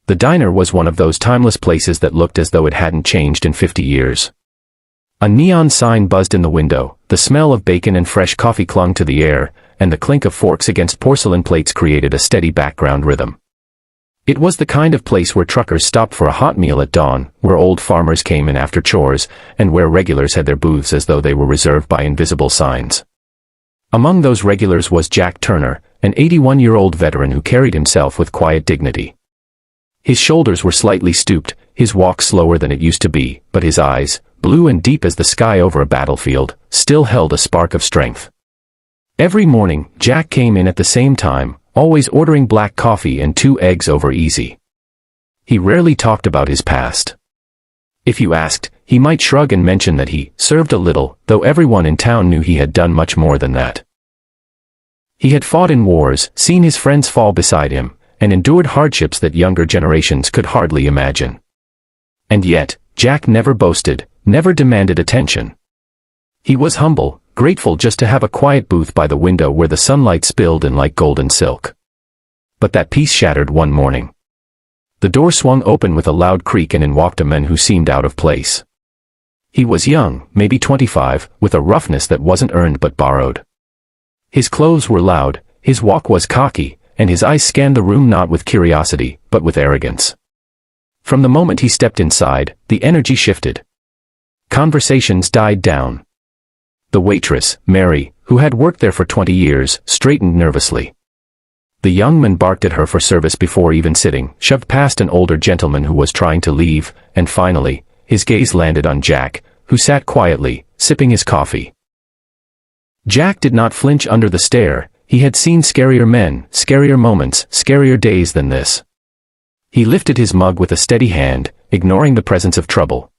The diner was one of those timeless places that looked as though it hadn't changed in 50 years. A neon sign buzzed in the window, the smell of bacon and fresh coffee clung to the air, and the clink of forks against porcelain plates created a steady background rhythm. It was the kind of place where truckers stopped for a hot meal at dawn, where old farmers came in after chores, and where regulars had their booths as though they were reserved by invisible signs. Among those regulars was Jack Turner, an 81-year-old veteran who carried himself with quiet dignity. His shoulders were slightly stooped, his walk slower than it used to be, but his eyes, blue and deep as the sky over a battlefield, still held a spark of strength. Every morning, Jack came in at the same time, always ordering black coffee and 2 eggs over easy. He rarely talked about his past. If you asked, he might shrug and mention that he served a little, though everyone in town knew he had done much more than that. He had fought in wars, seen his friends fall beside him, and endured hardships that younger generations could hardly imagine. And yet, Jack never boasted, never demanded attention. He was humble, grateful just to have a quiet booth by the window where the sunlight spilled in like golden silk. But that peace shattered one morning. The door swung open with a loud creak and in walked a man who seemed out of place. He was young, maybe 25, with a roughness that wasn't earned but borrowed. His clothes were loud, his walk was cocky, and his eyes scanned the room not with curiosity, but with arrogance. From the moment he stepped inside, the energy shifted. Conversations died down. The waitress, Mary, who had worked there for 20 years, straightened nervously. The young man barked at her for service before even sitting, shoved past an older gentleman who was trying to leave, and finally, his gaze landed on Jack, who sat quietly, sipping his coffee. Jack did not flinch under the stare. He had seen scarier men, scarier moments, scarier days than this. He lifted his mug with a steady hand, ignoring the presence of trouble.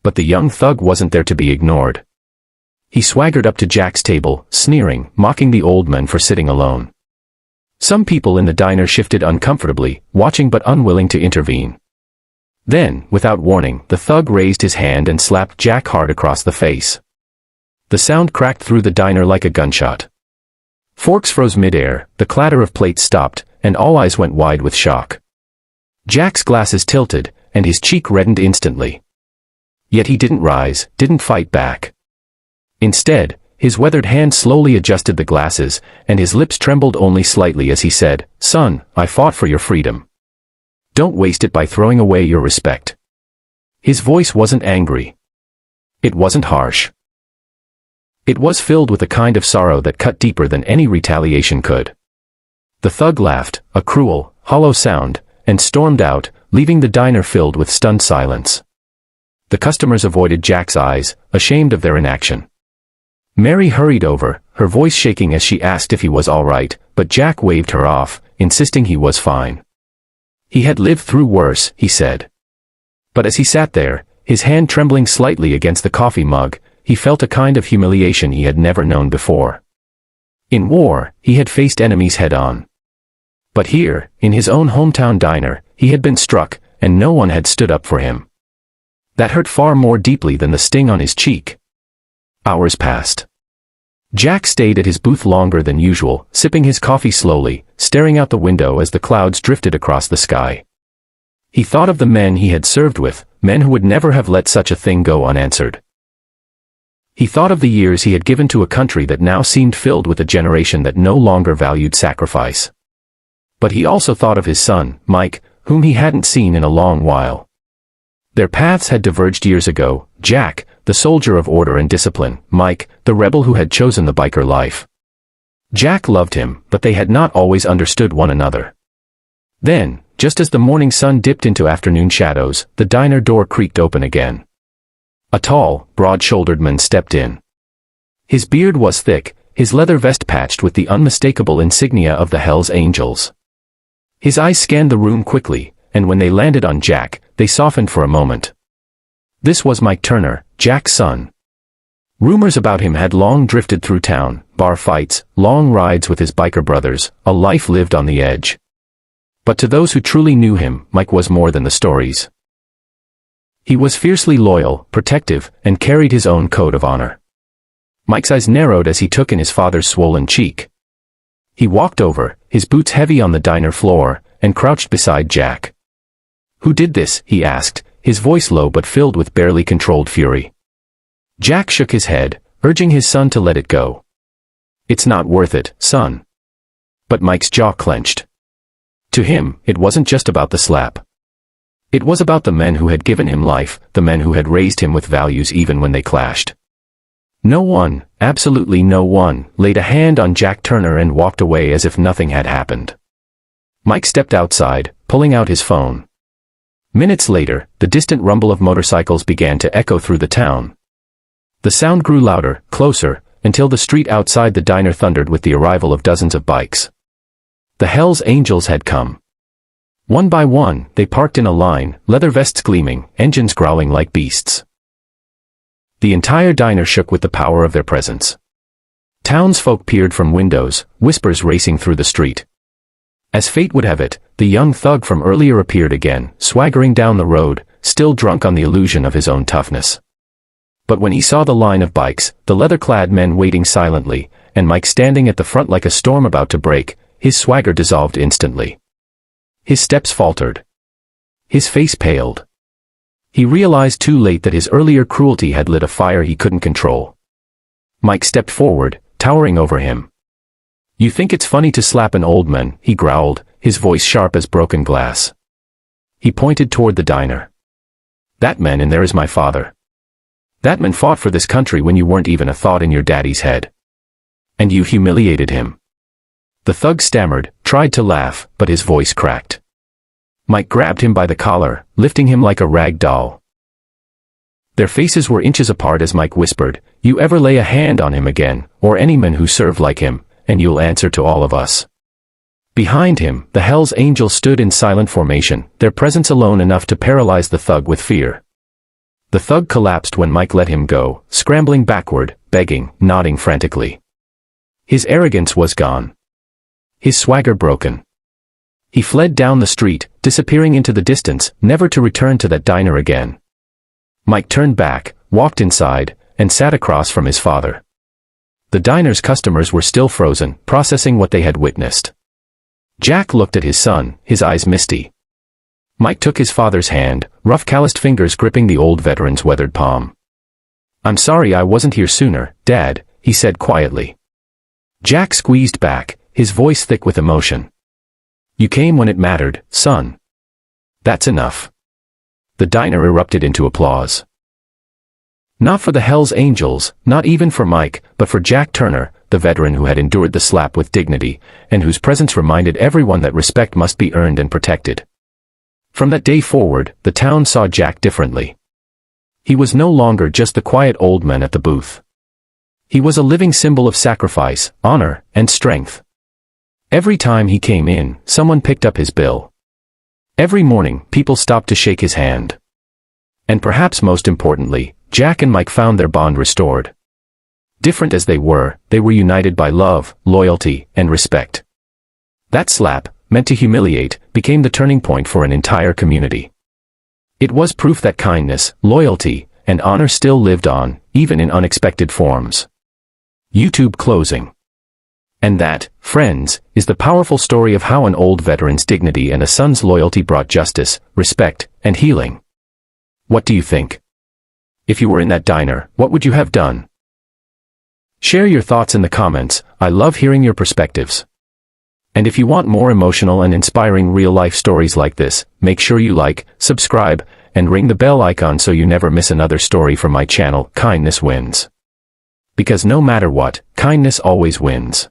But the young thug wasn't there to be ignored. He swaggered up to Jack's table, sneering, mocking the old man for sitting alone. Some people in the diner shifted uncomfortably, watching but unwilling to intervene. Then, without warning, the thug raised his hand and slapped Jack hard across the face. The sound cracked through the diner like a gunshot. Forks froze midair, the clatter of plates stopped, and all eyes went wide with shock. Jack's glasses tilted, and his cheek reddened instantly. Yet he didn't rise, didn't fight back. Instead, his weathered hand slowly adjusted the glasses, and his lips trembled only slightly as he said, "Son, I fought for your freedom. Don't waste it by throwing away your respect." His voice wasn't angry. It wasn't harsh. It was filled with a kind of sorrow that cut deeper than any retaliation could. The thug laughed, a cruel, hollow sound, and stormed out, leaving the diner filled with stunned silence. The customers avoided Jack's eyes, ashamed of their inaction. Mary hurried over, her voice shaking as she asked if he was all right, but Jack waved her off, insisting he was fine. He had lived through worse, he said. But as he sat there, his hand trembling slightly against the coffee mug, he felt a kind of humiliation he had never known before. In war, he had faced enemies head-on. But here, in his own hometown diner, he had been struck, and no one had stood up for him. That hurt far more deeply than the sting on his cheek. Hours passed. Jack stayed at his booth longer than usual, sipping his coffee slowly, staring out the window as the clouds drifted across the sky. He thought of the men he had served with, men who would never have let such a thing go unanswered. He thought of the years he had given to a country that now seemed filled with a generation that no longer valued sacrifice. But he also thought of his son, Mike, whom he hadn't seen in a long while. Their paths had diverged years ago, Jack, the soldier of order and discipline, Mike, the rebel who had chosen the biker life. Jack loved him, but they had not always understood one another. Then, just as the morning sun dipped into afternoon shadows, the diner door creaked open again. A tall, broad-shouldered man stepped in. His beard was thick, his leather vest patched with the unmistakable insignia of the Hells Angels. His eyes scanned the room quickly, and when they landed on Jack, they softened for a moment. This was Mike Turner, Jack's son. Rumors about him had long drifted through town, bar fights, long rides with his biker brothers, a life lived on the edge. But to those who truly knew him, Mike was more than the stories. He was fiercely loyal, protective, and carried his own code of honor. Mike's eyes narrowed as he took in his father's swollen cheek. He walked over, his boots heavy on the diner floor, and crouched beside Jack. "Who did this?" he asked, his voice low but filled with barely controlled fury. Jack shook his head, urging his son to let it go. "It's not worth it, son." But Mike's jaw clenched. To him, it wasn't just about the slap. It was about the men who had given him life, the men who had raised him with values even when they clashed. No one, absolutely no one, laid a hand on Jack Turner and walked away as if nothing had happened. Mike stepped outside, pulling out his phone. Minutes later, the distant rumble of motorcycles began to echo through the town. The sound grew louder, closer, until the street outside the diner thundered with the arrival of dozens of bikes. The Hells Angels had come. One by one, they parked in a line, leather vests gleaming, engines growling like beasts. The entire diner shook with the power of their presence. Townsfolk peered from windows, whispers racing through the street. As fate would have it, the young thug from earlier appeared again, swaggering down the road, still drunk on the illusion of his own toughness. But when he saw the line of bikes, the leather-clad men waiting silently, and Mike standing at the front like a storm about to break, his swagger dissolved instantly. His steps faltered. His face paled. He realized too late that his earlier cruelty had lit a fire he couldn't control. Mike stepped forward, towering over him. "You think it's funny to slap an old man," he growled, his voice sharp as broken glass. He pointed toward the diner. "That man in there is my father. That man fought for this country when you weren't even a thought in your daddy's head. And you humiliated him." The thug stammered, tried to laugh, but his voice cracked. Mike grabbed him by the collar, lifting him like a rag doll. Their faces were inches apart as Mike whispered, "You ever lay a hand on him again, or any man who served like him, and you'll answer to all of us." Behind him, the Hells Angels stood in silent formation, their presence alone enough to paralyze the thug with fear. The thug collapsed when Mike let him go, scrambling backward, begging, nodding frantically. His arrogance was gone. His swagger broken. He fled down the street, disappearing into the distance, never to return to that diner again. Mike turned back, walked inside, and sat across from his father. The diner's customers were still frozen, processing what they had witnessed. Jack looked at his son, his eyes misty. Mike took his father's hand, rough calloused fingers gripping the old veteran's weathered palm. "I'm sorry I wasn't here sooner, Dad," he said quietly. Jack squeezed back, his voice thick with emotion. "You came when it mattered, son. That's enough." The diner erupted into applause. Not for the Hells Angels, not even for Mike, but for Jack Turner, the veteran who had endured the slap with dignity, and whose presence reminded everyone that respect must be earned and protected. From that day forward, the town saw Jack differently. He was no longer just the quiet old man at the booth. He was a living symbol of sacrifice, honor, and strength. Every time he came in, someone picked up his bill. Every morning, people stopped to shake his hand. And perhaps most importantly, Jack and Mike found their bond restored. Different as they were united by love, loyalty, and respect. That slap, meant to humiliate, became the turning point for an entire community. It was proof that kindness, loyalty, and honor still lived on, even in unexpected forms. YouTube closing. And that, friends, is the powerful story of how an old veteran's dignity and a son's loyalty brought justice, respect, and healing. What do you think? If you were in that diner, what would you have done? Share your thoughts in the comments. I love hearing your perspectives. And if you want more emotional and inspiring real-life stories like this, make sure you like, subscribe, and ring the bell icon so you never miss another story from my channel. Kindness wins. Because no matter what, kindness always wins.